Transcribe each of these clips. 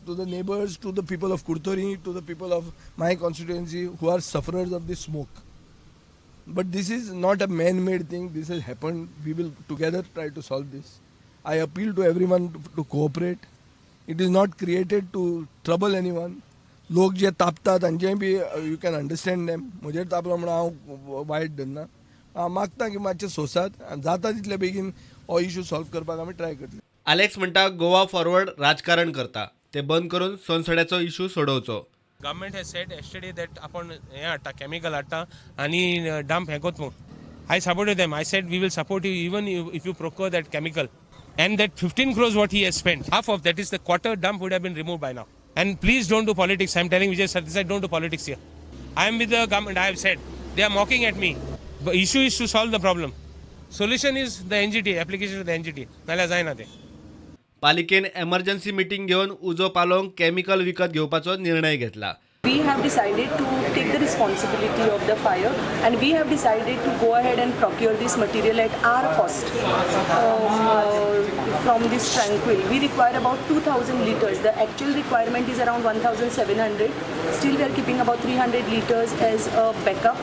to the neighbors, to the people of Kurtori, to the people of my constituency who are sufferers of this smoke. But this is not a man-made thing. This has happened. We will together try to solve this. I appeal to everyone to cooperate. It is not created to trouble anyone. लोक जे तापतात तांचे बी you can understand them म्हजेर तापलो म्हणून हांव वायट धरना हांव मागता की मातशें सोंसात आनी जाता तितले बेगीन हो इशू सॉल्व करपाक आमी ट्राय करतले. अलेक्स म्हणटा गोवा फॉरवर्ड राजकारण करता ते बंद करून सोनसड्याचो issue सोडवचो. Government has said yesterday that upon chemical atta and dump hekotmo. I supported them. I said we will support you even if you procure that chemical. And that 15 crores what he has spent, half of that is the quarter dump would have been removed by now. And please don't do politics. I'm telling Vijay Sardesai, don't do politics here. I am with the government. I have said they are mocking at me. The issue is to solve the problem. Solution is the NGT application to the NGT. नाल्या जायना ते. पालिकेन emergency meeting घेऊन उजो पालोंक chemical विकत घेवपाचो निर्णय घेतला. We have decided to take the responsibility of the fire and we have decided to go ahead and procure this material at our cost from this Tranquil. We require about 2,000 liters. The actual requirement is around 1,700. Still we are keeping about 300 liters as a backup.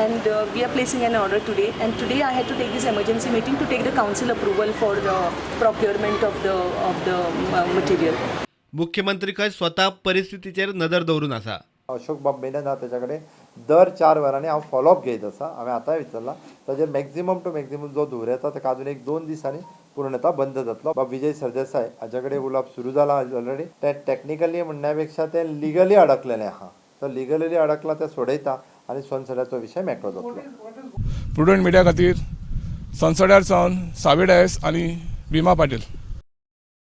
And we are placing an order today. And today I had to take this emergency meeting to take the council approval for the procurement of the material. मुख्यमंत्री खंय स्वता परिस्थितीचेर नदर दवरून आसा. अशोक बाब मेनन हा त्याच्याकडे दर 4 वरांनी हांव फॉलोअप घेत आसा. हांवें आतांय विचारला ताजेर मॅक्झिमम टू मॅक्झिमम जो धुवर येता ताका अजून 1-2 दिसांनी पूर्णतः बंद जातलो. बाब विजय सरदेसाय हाच्याकडे उलोवप सुरू जाला ऑलरेडी. ते टेक्निकली म्हणण्यापेक्षा ते लिगली अडकलेले आहा. तो लिगली अडकला ते सोडयता आनी सोनसड्याचो विशय मेकळो जातलो. प्रुडंट मिडिया खातीर सोनसड्यार सावन सावे डायस आनी भीमा पाटील.